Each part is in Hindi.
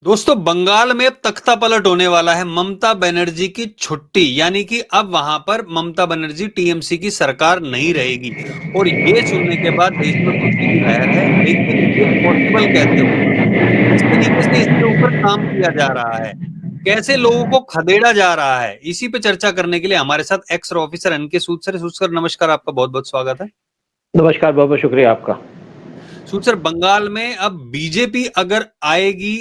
दोस्तों, बंगाल में तख्ता पलट होने वाला है। ममता बनर्जी की छुट्टी, यानी कि अब वहां पर ममता बनर्जी टीएमसी की सरकार नहीं रहेगी। और ये सुनने के बाद देश में खुशी की लहर है, लेकिन ये पॉसिबल कैसे होगा? किस तरीके से इसके ऊपर काम किया जा रहा है, कैसे लोगों को खदेड़ा जा रहा है, इसी पे चर्चा करने के लिए हमारे साथ एक्स ऑफिसर एनके सूद सर। सूद सर, नमस्कार, आपका बहुत बहुत स्वागत है। नमस्कार, बहुत बहुत शुक्रिया आपका। सूद सर, बंगाल में अब बीजेपी अगर आएगी,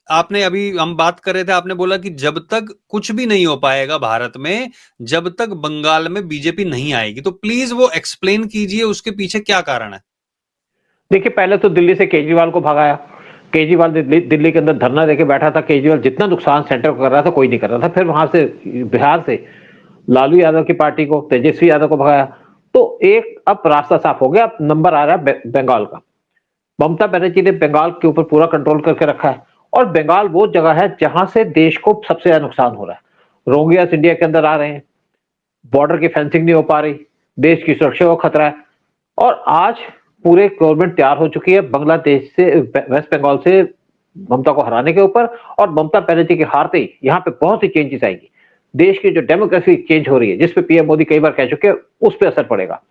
आपने अभी हम बात कर रहे थे, आपने बोला कि जब तक कुछ भी नहीं हो पाएगा भारत में, जब तक बंगाल में बीजेपी नहीं आएगी, तो प्लीज वो एक्सप्लेन कीजिए उसके पीछे क्या कारण है। देखिए, पहले तो दिल्ली से केजरीवाल को भगाया। केजरीवाल दिल्ली के अंदर धरना देके बैठा था। केजरीवाल जितना नुकसान सेंटर को कर रहा था, कोई नहीं कर रहा था। फिर वहां से बिहार से लालू यादव की पार्टी को, तेजस्वी यादव को भगाया। तो एक अब रास्ता साफ हो गया। अब नंबर आ रहा है बंगाल का। ममता बनर्जी ने बंगाल के ऊपर पूरा कंट्रोल करके रखा है। और बंगाल वो जगह है जहां से देश को सबसे ज्यादा नुकसान हो रहा है। रोहिंग्या इंडिया के अंदर आ रहे हैं, बॉर्डर की फेंसिंग नहीं हो पा रही, देश की सुरक्षा को खतरा है। और आज पूरे गवर्नमेंट तैयार हो चुकी है बांग्लादेश से, वेस्ट बंगाल से ममता को हराने के ऊपर। और ममता बनर्जी के हारते ही यहाँ पे बहुत सी चेंजेस आएगी। देश की जो डेमोक्रेसी चेंज हो रही है, जिसपे पीएम मोदी कई बार कह चुके हैं, उस पर असर पड़ेगा।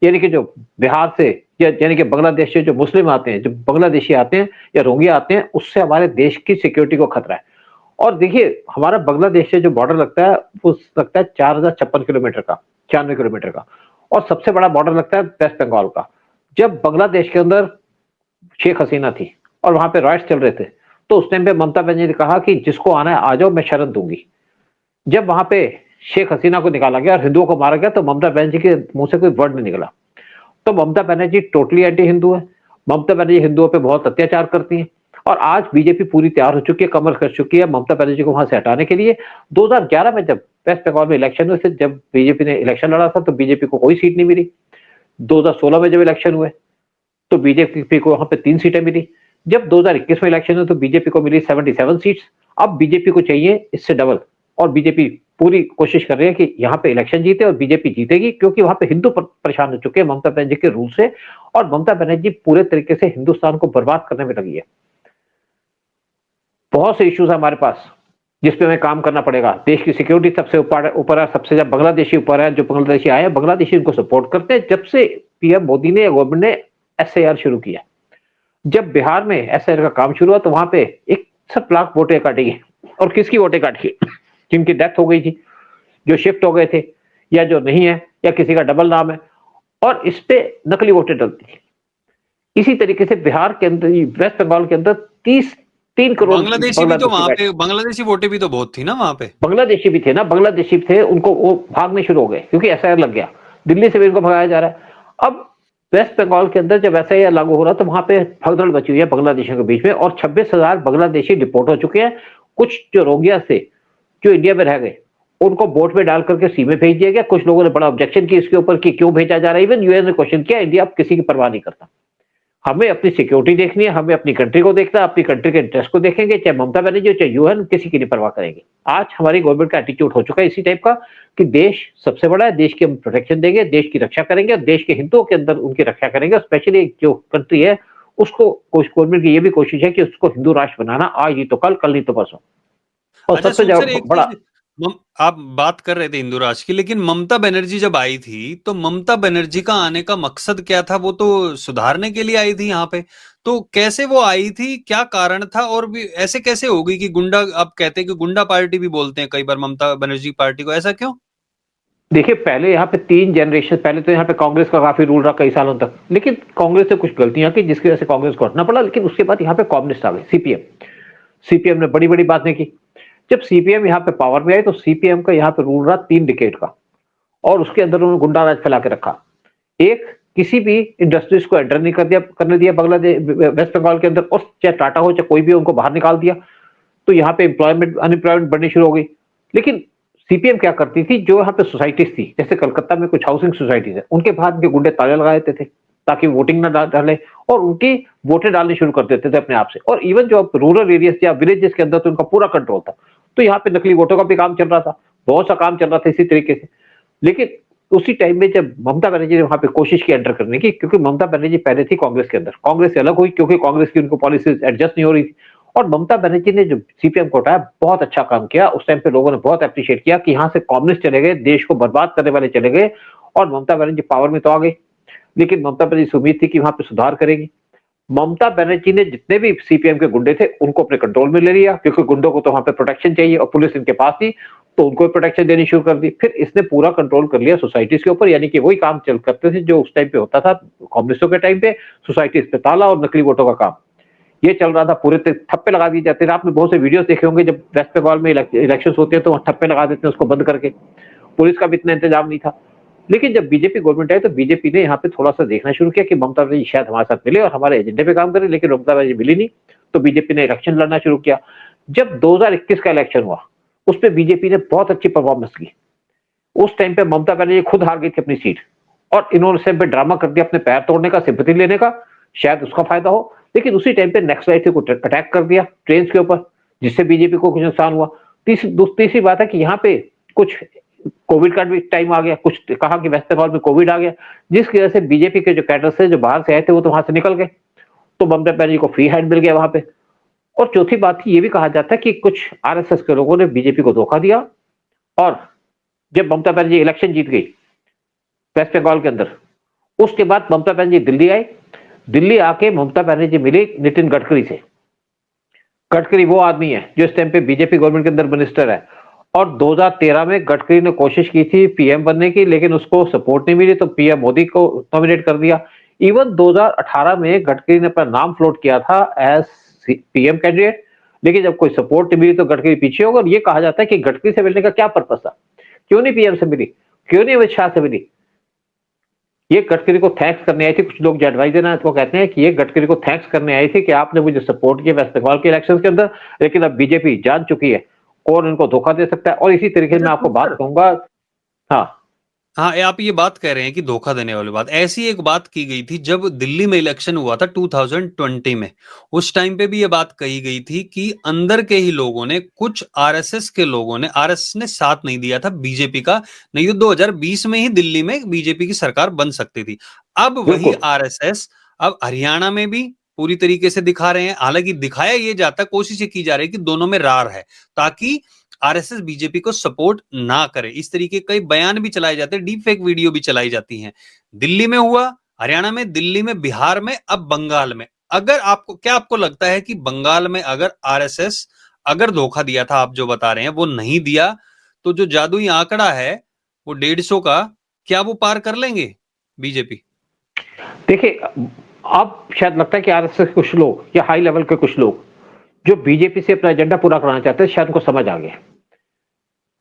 यानी कि जो बिहार से यानी कि बांग्लादेश से जो मुस्लिम आते हैं, जो बांग्लादेशी आते हैं या रोहिंग्या आते हैं, उससे हमारे देश की सिक्योरिटी को खतरा है। और देखिए, हमारा बांग्लादेश से जो बॉर्डर लगता है वो लगता है 4056 किलोमीटर का, 96 किलोमीटर का। और सबसे बड़ा बॉर्डर लगता है वेस्ट बंगाल का। जब बांग्लादेश के अंदर शेख हसीना थी और वहां पे राइट्स चल रहे थे, तो उस टाइम पे ममता बनर्जी ने कहा कि जिसको आना है आ जाओ, मैं शरण दूंगी। जब वहां पे शेख हसीना को निकाला गया और हिंदुओं को मारा गया, तो ममता बनर्जी के मुंह से कोई वर्ड नहीं निकला। तो ममता बनर्जी टोटली एंटी हिंदू है। ममता बनर्जी हिंदुओं पे बहुत अत्याचार करती है। और आज बीजेपी पूरी तैयार हो चुकी है, कमर कर चुकी है ममता बनर्जी को वहां से हटाने के लिए। 2011 में जब वेस्ट बंगाल में इलेक्शन हुए थे, जब बीजेपी ने इलेक्शन लड़ा था, तो बीजेपी को कोई सीट नहीं मिली। 2016 में जब इलेक्शन हुए तो बीजेपी को वहां पे 3 सीटें मिली। जब 2021 में इलेक्शन हुए तो बीजेपी को मिली 77 सीट्स। अब बीजेपी को चाहिए इससे डबल। और बीजेपी पूरी कोशिश कर रही है कि यहाँ पे इलेक्शन जीते, और बीजेपी जीतेगी, क्योंकि वहां पे हिंदू परेशान हो चुके हैं ममता बनर्जी के रूल से। और ममता बनर्जी पूरे तरीके से हिंदुस्तान को बर्बाद करने में लगी है। बहुत से इश्यूज है हमारे पास जिसपे हमें काम करना पड़ेगा। देश की सिक्योरिटी सबसे ऊपर है, सबसे ज्यादा बांग्लादेशी ऊपर है। जो बांग्लादेशी आए हैं, बांग्लादेशी इनको सपोर्ट करते हैं। जब से पीएम मोदी ने, गवर्नमेंट ने एसआईआर शुरू किया, जब बिहार में एसआईआर का काम शुरू हुआ, तो वहां पे 61 लाख वोटें काटी गई। और किसकी वोटें काटी गई? जिनकी डेथ हो गई थी, जो शिफ्ट हो गए थे, या जो नहीं है, या किसी का डबल नाम है, और इस पे नकली वोटें डलती है। इसी तरीके से बिहार के अंदर, वेस्ट बंगाल के अंदर 3 करोड़ बांग्लादेशी भी तो बांग्लादेशी वहां बैठे। पे, बांग्लादेशी वोटें भी तो बहुत थी ना वहां पे। बांग्लादेशी भी थे ना, बांग्लादेशी थे, उनको वो भागने शुरू हो गए क्योंकि एसआईआर लग गया। दिल्ली से भी इनको भगाया जा रहा है। अब वेस्ट बंगाल के अंदर जब एसआईआर लागू हो रहा, तो वहां पे भगदड़ बची हुई है बांग्लादेशियों के बीच में। और 26,000 बांग्लादेशी डिपोर्ट हो चुके हैं। कुछ जो रोहिंग्या से जो इंडिया में रह गए, उनको बोट में डाल करके सी में भेज दिया गया। कुछ लोगों ने बड़ा ऑब्जेक्शन किया इसके ऊपर कि क्यों भेजा जा रहा है। इवन यूएन ने क्वेश्चन किया। इंडिया अब किसी की परवाह नहीं करता। हमें अपनी सिक्योरिटी देखनी है, हमें अपनी कंट्री को देखना है, अपनी कंट्री के इंटरेस्ट को देखेंगे, चाहे ममता बनर्जी हो, चाहे यूएन, किसी की नहीं परवाह करेंगे। आज हमारी गवर्नमेंट का एटीट्यूड हो चुका है इसी टाइप का कि देश सबसे बड़ा है, देश की हम प्रोटेक्शन देंगे, देश की रक्षा करेंगे, और देश के हितों के अंदर उनकी रक्षा करेंगे। स्पेशली जो कंट्री है, उसको गवर्नमेंट की ये भी कोशिश है कि उसको हिंदू राष्ट्र बनाना, आज नहीं तो कल, कल नहीं तो परसों। और अच्छा सबसे सूद सर, एक बड़ा, चीज, आप बात कर रहे थे इंदु राज की, लेकिन ममता बनर्जी जब आई थी, तो ममता बनर्जी का आने का मकसद क्या था? वो तो सुधारने के लिए आई थी यहाँ पे। तो कैसे वो आई थी, क्या कारण था? और भी ऐसे कैसे हो गई कि गुंडा, आप कहते हैं कि गुंडा पार्टी भी बोलते हैं कई बार ममता बनर्जी पार्टी को, ऐसा क्यों? देखिए, पहले यहाँ पे 3 जनरेशन पहले तो यहाँ पे कांग्रेस का काफी रूल रहा कई सालों तक। लेकिन कांग्रेस से कुछ गलतियां की, जिसकी वजह से कांग्रेस को हटना पड़ा। लेकिन उसके बाद यहाँ पे कम्युनिस्ट आ गए, सीपीएम। सीपीएम ने बड़ी बड़ी बातें की। जब सीपीएम यहाँ पे पावर में आए, तो सीपीएम का यहाँ पे रूल रहा 3 डिकेड का। और उसके अंदर उन्होंने गुंडा राज फैला के रखा। एक, किसी भी इंडस्ट्रीज को एंटर नहीं करने दिया बांग्लादेश, वेस्ट बंगाल के अंदर। और चाहे टाटा हो, चाहे कोई भी, उनको बाहर निकाल दिया। तो यहाँ पे अनएम्प्लॉयमेंट बढ़नी शुरू हो गई। लेकिन सीपीएम क्या करती थी, जो यहाँ पे सोसाइटीज थी, जैसे कलकत्ता में कुछ हाउसिंग सोसाइटीज है, उनके बाद के गुंडे ताले लगा देते थे ताकि वोटिंग ना डाले, और उनकी वोटें डालनी शुरू कर देते थे अपने आप से। और इवन जो रूरल एरियाज या विलेजेस के अंदर, तो उनका पूरा कंट्रोल था। तो यहाँ पे नकली वोटों का भी काम चल रहा था, बहुत सा काम चल रहा था इसी तरीके से। लेकिन उसी टाइम में जब ममता बनर्जी ने वहां पे कोशिश की एंटर करने की, क्योंकि ममता बनर्जी पहले थी कांग्रेस के अंदर, कांग्रेस से अलग हुई क्योंकि कांग्रेस की उनको पॉलिसीज एडजस्ट नहीं हो रही थी। और ममता बनर्जी ने जो सीपीएम को हटाया, बहुत अच्छा काम किया। उस टाइम पे लोगों ने बहुत अप्रिशिएट किया कि यहाँ से कम्युनिस्ट चले गए, देश को बर्बाद करने वाले चले गए, और ममता बनर्जी पावर में तो आ गई। लेकिन ममता बनर्जी से उम्मीद थी कि वहां पे सुधार करेगी। ममता बनर्जी ने जितने भी सीपीएम के गुंडे थे उनको अपने कंट्रोल में ले लिया, क्योंकि गुंडों को तो वहां पे प्रोटेक्शन चाहिए और पुलिस इनके पास थी, तो उनको प्रोटेक्शन देनी शुरू कर दी। फिर इसने पूरा कंट्रोल कर लिया सोसाइटीज के ऊपर, यानी कि वही काम चल करते थे जो उस टाइम पे होता था कम्युनिस्टों के टाइम पे, सोसाइटीज पे ताला और नकली वोटों का काम ये चल रहा था। पूरे ठप्पे लगा दिए जाते थे। आपने बहुत से वीडियोस देखे होंगे, जब वेस्ट बंगाल में इलेक्शन होते हैं तो वहां ठप्पे लगा देते हैं उसको बंद करके। पुलिस का भी इतना इंतजाम नहीं था। लेकिन जब बीजेपी गवर्नमेंट आई तो बीजेपी ने यहाँ पे थोड़ा सा देखना शुरू किया कि ममता बनर्जी शायद हमारे साथ मिले और हमारे एजेंडे पे काम करे, लेकिन ममता बनर्जी मिली नहीं, तो बीजेपी ने इलेक्शन लड़ना शुरू किया। जब 2021 का इलेक्शन हुआ उसमें बीजेपी ने बहुत अच्छी परफॉर्मेंस की। उस टाइम पे ममता बनर्जी खुद हार गई थी अपनी सीट, और इन्होंने से ड्रामा कर दिया अपने पैर तोड़ने का, सिंपैथी लेने का, शायद उसका फायदा हो। लेकिन उसी टाइम पे नक्सलाइट को अटैक कर दिया ट्रेन के ऊपर, जिससे बीजेपी को कुछ नुकसान हुआ। तीसरी बात है कि यहाँ पे कुछ कोविड का भी टाइम आ गया, कुछ कहा कि वेस्ट बंगाल में कोविड आ गया, जिसकी वजह से बीजेपी के जो कैडर्स थे जो बाहर से आए थे वो तो वहां से निकल गए, तो ममता बनर्जी को फ्री हैंड मिल गया वहां पे। और चौथी बात ये भी कहा जाता है कि कुछ आरएसएस के लोगों ने बीजेपी को धोखा दिया, और जब ममता बनर्जी इलेक्शन जीत गई वेस्ट बंगाल के अंदर, उसके बाद ममता बनर्जी दिल्ली आई। दिल्ली आके ममता बनर्जी मिली नितिन गडकरी से। गडकरी वो आदमी है जो इस टाइम पे बीजेपी गवर्नमेंट के अंदर मिनिस्टर है, और 2013 में गडकरी ने कोशिश की थी पीएम बनने की, लेकिन उसको सपोर्ट नहीं मिली, तो पीएम मोदी को नॉमिनेट कर दिया। इवन 2018 में गडकरी ने अपना नाम फ्लोट किया था एज पीएम कैंडिडेट, लेकिन जब कोई सपोर्ट नहीं मिली तो गडकरी पीछे हो गया। और ये कहा जाता है कि गडकरी से मिलने का क्या पर्पस था, क्यों नहीं पीएम से मिली, क्यों नहीं अमित शाह से मिली। ये गडकरी को थैंक्स करने आई थी। कुछ लोग जो एडवाइजर हैं तो कहते हैं कि ये गडकरी को थैंक्स करने आई थी कि आपने मुझे सपोर्ट किया वेस्ट बंगाल के इलेक्शन के अंदर, लेकिन अब बीजेपी जान चुकी है कौन इनको धोखा दे सकता है। और इसी तरीके से मैं आपको बात कहूंगा। हाँ हाँ, आप ये बात कह रहे हैं कि धोखा देने वाली बात, ऐसी एक बात की गई थी जब दिल्ली में इलेक्शन हुआ था 2020 में। उस टाइम पे भी ये बात कही गई थी कि अंदर के ही लोगों ने, कुछ आरएसएस के लोगों ने, आरएसएस ने साथ नहीं दिया था बीजेपी का, नहीं तो 2020 में ही दिल्ली में बीजेपी की सरकार बन सकती थी। अब वही आरएसएस अब हरियाणा में भी पूरी तरीके से दिखा रहे हैं। हालांकि दिखाया ये जाता है, कोशिश ये की जा रही है कि दोनों में रार है, ताकि आरएसएस बीजेपी को सपोर्ट ना करे। इस तरीके कई बयान भी चलाए जाते हैं, डीप फेक वीडियो भी चलाई जाती हैं। दिल्ली में हुआ, हरियाणा में, दिल्ली में, बिहार में, अब बंगाल में। अगर आपको क्या आपको लगता है कि बंगाल में अगर आरएसएस अगर धोखा दिया था, आप जो बता रहे हैं वो नहीं दिया, तो जो जादुई आंकड़ा है वो 150 का, क्या वो पार कर लेंगे बीजेपी? देखिए, अब शायद लगता है कि आरएसएस के कुछ लोग या हाई लेवल के कुछ लोग जो बीजेपी से अपना एजेंडा पूरा कराना चाहते हैं, शायद उनको समझ आ गया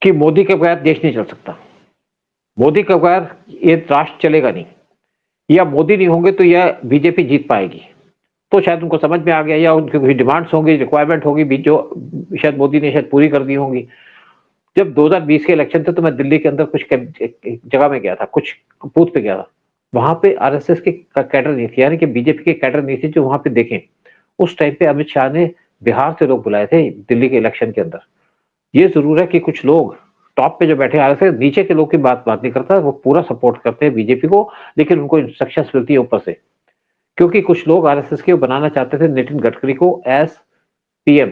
कि मोदी के बगैर देश नहीं चल सकता, मोदी के बगैर ये राष्ट्र चलेगा नहीं, या मोदी नहीं होंगे तो यह बीजेपी जीत पाएगी। तो शायद उनको समझ में आ गया, या उनकी कुछ डिमांड्स होंगी, रिक्वायरमेंट होगी जो शायद मोदी ने शायद पूरी कर दी होंगी। जब 2020 के इलेक्शन थे तो मैं दिल्ली के अंदर कुछ जगह में गया था, कुछ बूथ पे गया था, वहां पे आरएसएस के कैडर नहीं थी, यानी कि बीजेपी के कैडर नहीं थे जो वहां पे देखें। उस टाइम पे अमित शाह ने बिहार से लोग बुलाए थे दिल्ली के इलेक्शन के अंदर। ये जरूर है कि कुछ लोग टॉप पे जो बैठे आरएसएस, नीचे के लोग की बात नहीं करता, वो पूरा सपोर्ट करते हैं बीजेपी को, लेकिन उनको इंस्ट्रक्शंस मिलती है ऊपर से, क्योंकि कुछ लोग आरएसएस के बनाना चाहते थे नितिन गडकरी को एज पीएम,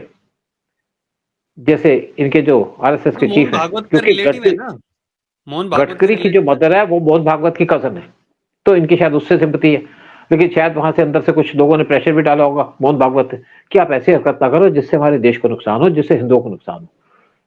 जैसे इनके जो आरएसएस के चीफ है, क्योंकि गडकरी की जो मदर है वो मोहन भागवत की कजन है, तो इनकी शायद उससे सिंपैथी है। लेकिन शायद वहां से अंदर से कुछ लोगों ने प्रेशर भी डाला होगा मोहन भागवत कि आप ऐसी हरकत ना करो जिससे हमारे देश को नुकसान हो, जिससे हिंदुओं को नुकसान हो।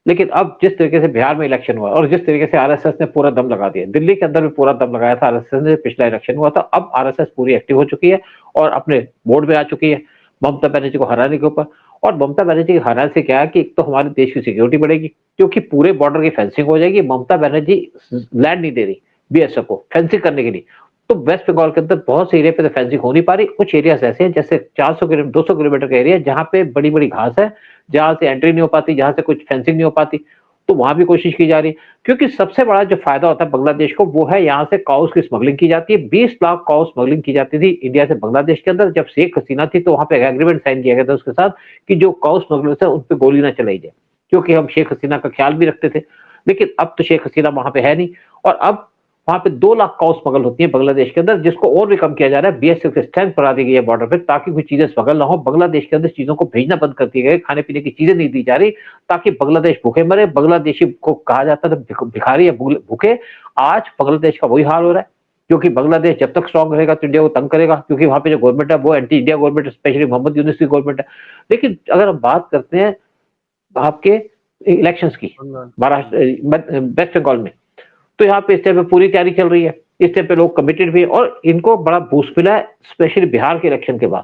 लेकिन अब जिस तरीके से बिहार में इलेक्शन हुआ और जिस तरीके से आरएसएस ने पूरा दम लगा दिया, दिल्ली के अंदर भी पूरा दम लगाया था आरएसएस ने, पिछला इलेक्शन हुआ था, अब आरएसएस पूरी एक्टिव हो चुकी है और अपने बोर्ड में आ चुकी है ममता बनर्जी को हराने के ऊपर। और ममता बनर्जी के हराने से क्या है कि एक तो हमारे देश की सिक्योरिटी बढ़ेगी, क्योंकि पूरे बॉर्डर की फेंसिंग हो जाएगी। ममता बनर्जी लैंड नहीं दे रही बीएसएफ को फेंसिंग करने के लिए, तो वेस्ट बंगाल के अंदर बहुत से एरिया पे तो फेंसिंग हो नहीं पा रही। कुछ एरियाज ऐसे हैं जैसे 200 किलोमीटर का एरिया जहां पे बड़ी बड़ी घास है, जहां से एंट्री नहीं हो पाती, जहां से कुछ फेंसिंग नहीं हो पाती, तो वहां भी कोशिश की जा रही है। क्योंकि सबसे बड़ा जो फायदा होता है बांग्लादेश को वो है यहाँ से काउस की स्मगलिंग की जाती है। 20 लाख काउस स्मगलिंग की जाती थी इंडिया से बांग्लादेश के अंदर। जब शेख हसीना थी तो वहां पे एग्रीमेंट साइन किया गया था उसके साथ कि जो काउस स्मगलर्स है उन पर गोली ना चलाई जाए, क्योंकि हम शेख हसीना का ख्याल भी रखते थे। लेकिन अब तो शेख हसीना वहां पे है नहीं, और अब वहां पे 2 लाख काउ स्मगल होती है बांग्लादेश के अंदर, जिसको और भी कम किया जा रहा है। बीएसएफ की स्ट्रेंथ बढ़ा दी गई है बॉर्डर पे, ताकि कोई चीजें स्मगल ना हो। बांग्लादेश के अंदर चीजों को भेजना बंद कर दिया गया, खाने पीने की चीजें नहीं दी जा रही, ताकि बांग्लादेश भूखे मरे। बांग्लादेशी को कहा जाता था भिखारी या भूखे। आज बांग्लादेश का वही हाल हो रहा है, क्योंकि बांग्लादेश जब तक स्ट्रांग रहेगा तो इंडिया को तंग करेगा, क्योंकि वहां पे जो गवर्नमेंट है वो एंटी इंडिया गवर्नमेंट है, स्पेशली मोहम्मद यूनुस की गवर्नमेंट है। लेकिन अगर हम बात करते हैं आपके इलेक्शंस की महाराष्ट्र वेस्ट बंगाल में, तो यहाँ पे इस टाइम पे पूरी तैयारी चल रही है। इस टाइम पे लोग कमिटेड भी है और इनको बड़ा बूस्ट मिला है, स्पेशली बिहार के इलेक्शन के बाद।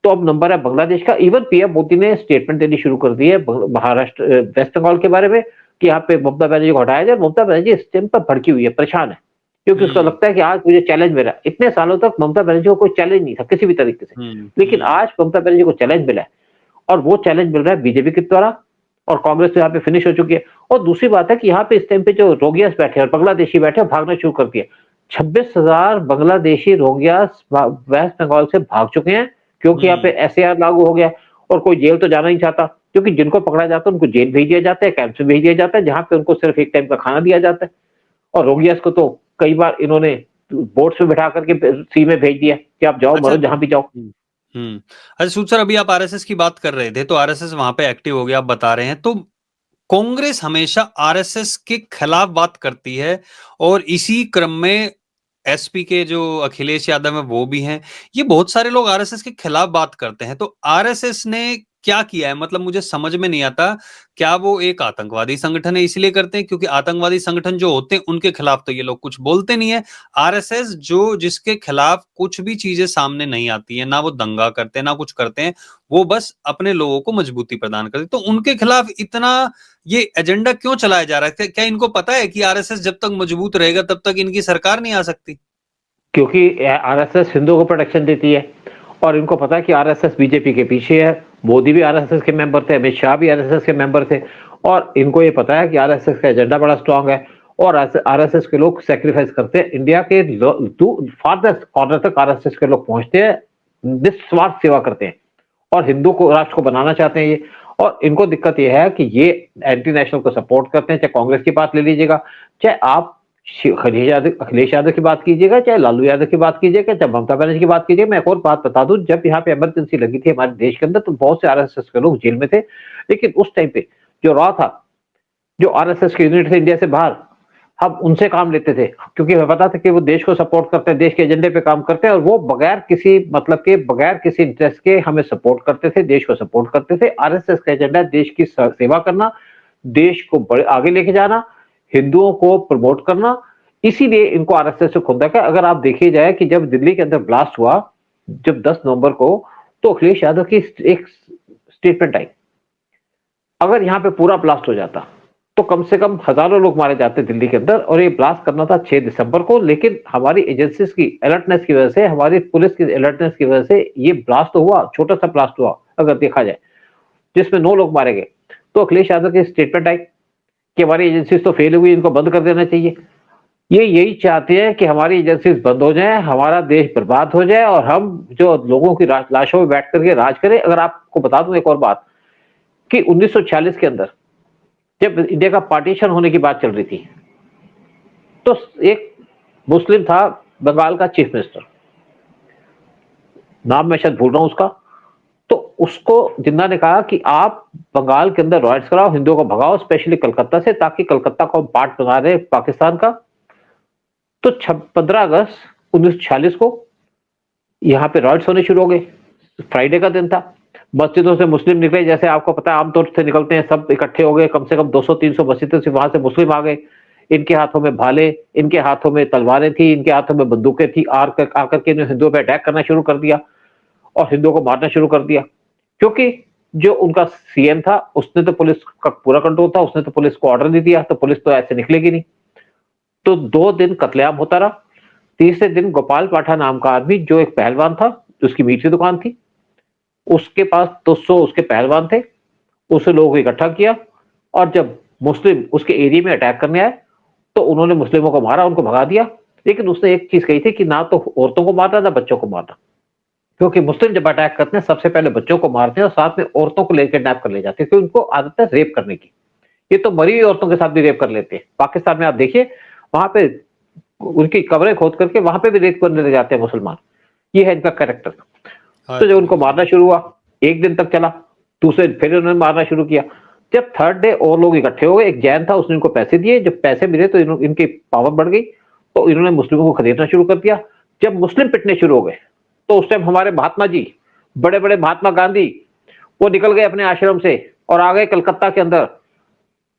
तो अब नंबर है बांग्लादेश का। इवन पीएम मोदी ने स्टेटमेंट देनी शुरू कर दी है महाराष्ट्र वेस्ट बंगाल के बारे में, कि यहाँ पे ममता बनर्जी को हटाया जाए। ममता बनर्जी इस टाइम पर भड़की हुई है, परेशान है, क्योंकि उसको लगता है कि आज मुझे चैलेंज मिला। इतने सालों तक ममता बनर्जी को कोई चैलेंज नहीं था किसी भी तरीके से, लेकिन आज ममता बनर्जी को चैलेंज मिला है, और वो चैलेंज मिल रहा है बीजेपी के द्वारा, और कांग्रेस तो यहाँ पे फिनिश हो चुकी है। और दूसरी बात है कि यहाँ पे इस टाइम पे जो रोहिंग्यास बैठे और बांग्लादेशी बैठे भागना शुरू कर दिया। 26,000 बांग्लादेशी रोहिंग्यास वेस्ट बंगाल से भाग चुके हैं, क्योंकि यहाँ पे एसएआर लागू हो गया, और कोई जेल तो जाना नहीं चाहता, क्योंकि जिनको पकड़ा जाता है उनको जेल भेज दिया जाता है, कैंप में भेज दिया जाता है, जहां पे उनको सिर्फ एक टाइम का खाना दिया जाता है। और रोहिंग्यास को तो कई बार इन्होंने बोट्स में बिठा करके सी में भेज दिया कि आप जाओ, मरो जहां भी जाओ। अच्छा सूद सर, अभी आप आरएसएस की बात कर रहे थे, तो आरएसएस वहां पे एक्टिव हो गया आप बता रहे हैं, तो कांग्रेस हमेशा आरएसएस के खिलाफ बात करती है, और इसी क्रम में एसपी के जो अखिलेश यादव है वो भी हैं। ये बहुत सारे लोग आरएसएस के खिलाफ बात करते हैं, तो आरएसएस ने क्या किया है? मतलब मुझे समझ में नहीं आता, क्या वो एक आतंकवादी संगठन है इसलिए करते हैं? क्योंकि आतंकवादी संगठन जो होते हैं उनके खिलाफ तो ये लोग कुछ बोलते नहीं है। आरएसएस जो जिसके खिलाफ कुछ भी चीजें सामने नहीं आती है, ना वो दंगा करते हैं ना कुछ करते हैं, वो बस अपने लोगों को मजबूती प्रदान करते, तो उनके खिलाफ इतना ये एजेंडा क्यों चलाया जा रहा है? क्या इनको पता है कि आरएसएस जब तक मजबूत रहेगा तब तक इनकी सरकार नहीं आ सकती? क्योंकि आरएसएस हिंदुओं को प्रोटेक्शन देती है, और इनको पता है कि आरएसएस बीजेपी के पीछे है। मोदी भी आरएसएस के मेंबर थे, अमित शाह भी आरएसएस के मेंबर थे, और इनको ये पता है कि आरएसएस का एजेंडा बड़ा स्ट्रांग है, और आरएसएस के लोग सेक्रीफाइस करते हैं। इंडिया के फारदेस्ट कॉर्नर तक आरएसएस के लोग पहुंचते हैं, निस्वार्थ सेवा करते हैं, और हिंदू को राष्ट्र को बनाना चाहते हैं ये। और इनको दिक्कत ये है कि ये एंटी नेशनल को सपोर्ट करते हैं, चाहे कांग्रेस की बात ले लीजिएगा, चाहे आप अखिलेश यादव की बात कीजिएगा, चाहे लालू यादव की बात कीजिएगा, चाहे ममता बनर्जी की बात कीजिएगा। मैं एक और बात बता दूं, जब यहाँ पे इमरजेंसी लगी थी हमारे देश के अंदर, तो बहुत से आरएसएस के लोग जेल में थे, लेकिन उस टाइम पे जो रॉ था, जो आरएसएस के यूनिट थे इंडिया से बाहर, हम उनसे काम लेते थे, क्योंकि हमें पता था कि वो देश को सपोर्ट करते हैं, देश के एजेंडे पे काम करते हैं, और वो बगैर किसी मतलब के, बगैर किसी इंटरेस्ट के हमें सपोर्ट करते थे, देश को सपोर्ट करते थे। आरएसएस का एजेंडा देश की सेवा करना, देश को बड़े आगे लेके जाना, हिंदुओं को प्रमोट करना, इसीलिए इनको आरएसएस से खुदा है। अगर आप देखिए जाए कि जब दिल्ली के अंदर ब्लास्ट हुआ, जब 10 नवंबर को, तो अखिलेश यादव की एक स्टेटमेंट आई, अगर यहाँ पे पूरा ब्लास्ट हो जाता तो कम से कम हजारों लोग मारे जाते दिल्ली के अंदर, और ये ब्लास्ट करना था 6 दिसंबर को, लेकिन हमारी एजेंसीज की अलर्टनेस की वजह से, हमारी पुलिस की अलर्टनेस की वजह से ये ब्लास्ट हुआ, छोटा सा ब्लास्ट हुआ अगर देखा जाए, जिसमें 9 लोग मारे गए। तो अखिलेश यादव की स्टेटमेंट आई कि हमारी एजेंसीज तो फेल हुई, इनको बंद कर देना चाहिए। ये यही चाहते हैं कि हमारी एजेंसीज बंद हो जाए, हमारा देश बर्बाद हो जाए, और हम जो लोगों की लाशों में बैठ करके राज करें। अगर आपको बता दूं एक और बात, कि 1946 के अंदर जब इंडिया का पार्टीशन होने की बात चल रही थी, तो एक मुस्लिम था बंगाल का चीफ मिनिस्टर, नाम मैं शायद भूल रहा हूं उसका, तो उसको जिन्ना ने कहा कि आप बंगाल के अंदर रॉयट्स कराओ, हिंदुओं को भगाओ, स्पेशली कलकत्ता से, ताकि कलकत्ता को पार्ट बना रहे पाकिस्तान का। तो 15 अगस्त 1946 को यहाँ पे रॉयट्स होने शुरू हो गए। फ्राइडे का दिन था, मस्जिदों से मुस्लिम निकले, जैसे आपको पता है आमतौर से निकलते हैं, सब इकट्ठे हो गए, कम से कम 200-300 मस्जिदों से वहां से मुस्लिम आ गए। इनके हाथों में भाले, इनके हाथों में तलवारें थी, इनके हाथों में बंदूकें थी। आकर के इन्होंने हिंदुओं पर अटैक करना शुरू कर दिया और हिंदुओं को मारना शुरू कर दिया, क्योंकि जो उनका सीएम था उसने तो पुलिस का पूरा कंट्रोल था, उसने तो पुलिस को ऑर्डर दे दिया, तो पुलिस तो ऐसे निकलेगी नहीं। तो 2 दिन कत्लेआम होता रहा। तीसरे दिन गोपाल पाठा नाम का आदमी, जो एक पहलवान था, उसकी मीट की दुकान थी, उसके पास 200 उसके पहलवान थे, उसे लोगों को इकट्ठा किया, और जब मुस्लिम उसके एरिया में अटैक करने आए तो उन्होंने मुस्लिमों को मारा, उनको भगा दिया। लेकिन उसने एक चीज कही थी कि ना तो औरतों को मारना, ना बच्चों को मारना, क्योंकि मुस्लिम जब अटैक करते हैं सबसे पहले बच्चों को मारते हैं और साथ में औरतों को लेकर किडनैप कर ले जाते हैं, क्योंकि उनको आदत है रेप करने की। ये तो मरी हुई औरतों के साथ भी रेप कर लेते हैं। पाकिस्तान में आप देखिए, वहां पे उनकी कब्रें खोद करके वहां पे भी रेत करने लग जाते हैं मुसलमान। ये है इनका कैरेक्टर। तो जब उनको मारना शुरू हुआ, एक दिन तक चला, दूसरे फिर उन्होंने मारना शुरू किया। जब थर्ड डे और लोग इकट्ठे हो गए, एक जैन था उसने इनको पैसे दिए, जब पैसे मिले तो इनकी पावर बढ़ गई, तो इन्होंने मुस्लिमों को खदेड़ना शुरू कर दिया। जब मुस्लिम पिटने शुरू हो गए तो उस टाइम हमारे महात्मा जी, बड़े बड़े महात्मा गांधी, वो निकल गए अपने आश्रम से और आ गए कलकत्ता के अंदर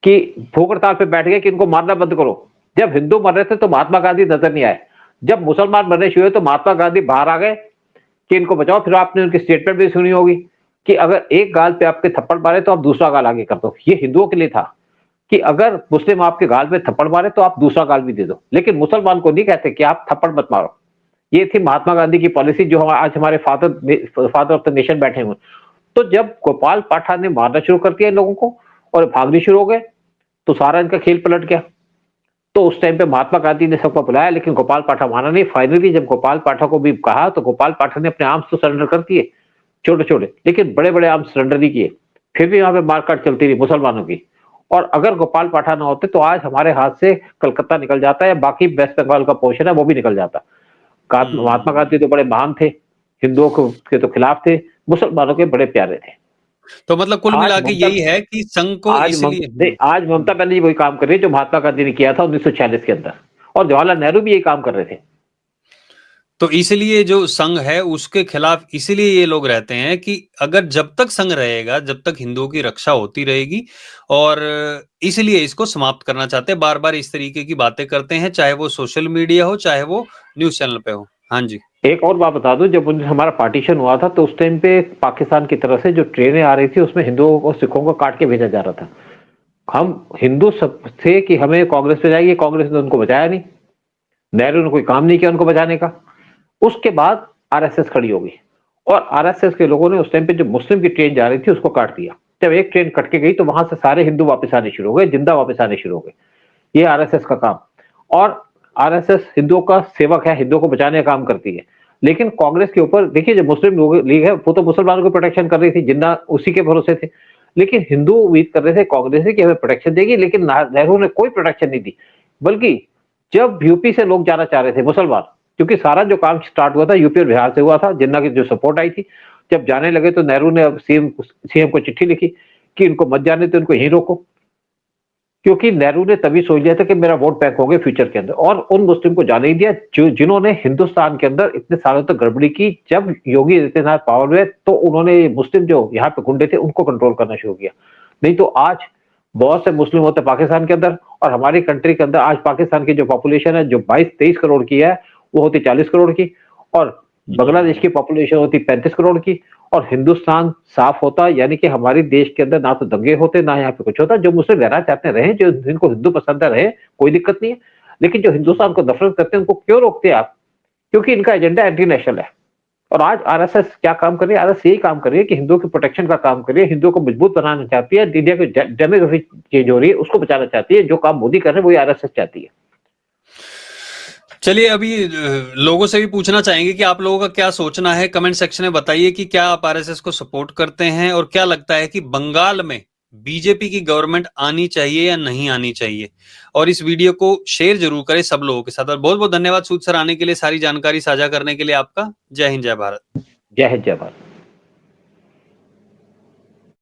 कि भूख हड़ताल पे बैठ गए कि इनको मारना बंद करो। जब हिंदू मर रहे थे तो महात्मा गांधी नजर नहीं आए, जब मुसलमान मरने शुरू हुए तो महात्मा गांधी बाहर आ गए कि इनको बचाओ। फिर आपने उनकी स्टेटमेंट भी सुनी होगी कि अगर एक गाल पे आपके थप्पड़ मारे तो आप दूसरा गाल आगे कर दो। ये हिंदुओं के लिए था कि अगर मुस्लिम आपके गाल पे थप्पड़ मारे तो आप दूसरा गाल भी दे दो, लेकिन मुसलमान को नहीं कहते कि आप थप्पड़ मत मारो। ये थी महात्मा गांधी की पॉलिसी, जो आज हमारे फादर ऑफ द नेशन बैठे हुए। तो जब गोपाल पाठा ने मारना शुरू कर दिया इन लोगों को और भागने शुरू हो गए, तो सारा इनका खेल पलट गया। तो उस टाइम पे महात्मा गांधी ने सबको बुलाया, लेकिन गोपाल पाठा माना नहीं। फाइनली जब गोपाल पाठा को भी कहा तो गोपाल पाठा ने अपने आर्म्स तो सरेंडर कर दिए, छोटे छोटे, लेकिन बड़े बड़े आर्म्स सरेंडर नहीं किए। फिर भी यहाँ पे मारकाट चलती रही मुसलमानों की। और अगर गोपाल पाठा ना होते तो आज हमारे हाथ से कलकत्ता निकल जाता है, या बाकी वेस्ट बंगाल का पोर्शन है वो भी निकल जाता। महात्मा गांधी तो बड़े महान थे, हिंदुओं के तो खिलाफ थे, मुसलमानों के बड़े प्यारे थे। तो मतलब कुल मिला के यही है कि संघ को इसलिए आज ममता बनर्जी वही काम कर रही है जो महात्मा गांधी ने किया था 1946 के अंदर, और जवाहरलाल नेहरू भी यही काम कर रहे थे। तो इसलिए जो संघ है उसके खिलाफ इसलिए ये लोग रहते हैं कि अगर जब तक संघ रहेगा, जब तक हिंदुओं की रक्षा होती रहेगी, और इसलिए इसको समाप्त करना चाहते हैं। बार बार इस तरीके की बातें करते हैं, चाहे वो सोशल मीडिया हो, चाहे वो न्यूज चैनल पे हो। हाँ जी, एक और बात बता दूं, जब हमारा पार्टीशन हुआ था तो उस टाइम पे पाकिस्तान की तरफ से जो ट्रेनें आ रही थी उसमें हिंदुओं और सिखों को काट के भेजा जा रहा था। हम हिंदू सब थे कि हमें कांग्रेस पे जाएगी, कांग्रेस ने उनको बचाया नहीं, नेहरू ने कोई काम नहीं किया उनको बचाने का। उसके बाद आरएसएस खड़ी हो गई, और आरएसएस के लोगों ने उस टाइम पे जो मुस्लिम की ट्रेन जा रही थी उसको काट दिया। जब एक ट्रेन कट के गई तो वहां से सारे हिंदू वापस आने शुरू हो गए, जिंदा वापस आने शुरू हो गए। ये आरएसएस का काम। और आरएसएस हिंदुओं का सेवक है, हिंदुओं को बचाने का काम करती है। लेकिन कांग्रेस के ऊपर देखिए, जो मुस्लिम लीग है वो तो मुसलमानों को प्रोटेक्शन कर रही थी, जिन्ना उसी के भरोसे थे। लेकिन हिंदू उम्मीद कर रहे थे कांग्रेस से कि हमें प्रोटेक्शन देगी, लेकिन नेहरू ने कोई प्रोटेक्शन नहीं दी। बल्कि जब यूपी से लोग जाना चाह रहे थे मुसलमान, क्योंकि सारा जो काम स्टार्ट हुआ था यूपी और बिहार से हुआ था, जिन्ना की जो सपोर्ट आई थी, जब जाने लगे तो नेहरू ने सीएम को चिट्ठी लिखी कि इनको मत जाने, तो इनको यहीं रोको। क्योंकि नेहरू ने तभी सोच लिया था कि मेरा वोट बैंक होंगे फ्यूचर के अंदर, और उन मुस्लिम को जाने ही दिया जिन्होंने हिंदुस्तान के अंदर इतने सालों तक गड़बड़ी की। जब योगी आदित्यनाथ पावर में तो उन्होंने मुस्लिम जो यहाँ पे गुंडे थे उनको कंट्रोल करना शुरू किया। नहीं तो आज बहुत से मुस्लिम होते पाकिस्तान के अंदर, और हमारी कंट्री के अंदर आज पाकिस्तान की जो पॉपुलेशन है जो 22-23 करोड़ की है, वो होती 40 करोड़ की, और बांग्लादेश की पॉपुलेशन होती 35 करोड़ की। और हिंदुस्तान साफ होता, यानी कि हमारे देश के अंदर ना तो दंगे होते, ना यहाँ पे कुछ होता। जो मुस्लिम रहना चाहते रहे, जो जिनको हिंदू पसंद है रहे, कोई दिक्कत नहीं है। लेकिन जो हिंदुस्तान को नफरत करते हैं उनको क्यों रोकते हैं आप? क्योंकि इनका एजेंडा एंटी नेशनल है। और आज आरएसएस क्या काम कर रही है? आरएसएस यही काम कर रही है कि हिंदुओं की प्रोटेक्शन का काम कर रही है, हिंदुओं को मजबूत बनाना चाहती है, इंडिया की डेमोग्राफी चेंज हो रही है उसको बचाना चाहती है। जो काम मोदी कर रहे हैं वही आरएसएस चाहती है। चलिए, अभी लोगों से भी पूछना चाहेंगे कि आप लोगों का क्या सोचना है। कमेंट सेक्शन में बताइए कि क्या आप आरएसएस को सपोर्ट करते हैं, और क्या लगता है कि बंगाल में बीजेपी की गवर्नमेंट आनी चाहिए या नहीं आनी चाहिए। और इस वीडियो को शेयर जरूर करें सब लोगों के साथ। और बहुत बहुत धन्यवाद सूद सर आने के लिए, सारी जानकारी साझा करने के लिए आपका। जय हिंद, जय भारत। जय हिंद, जय भारत।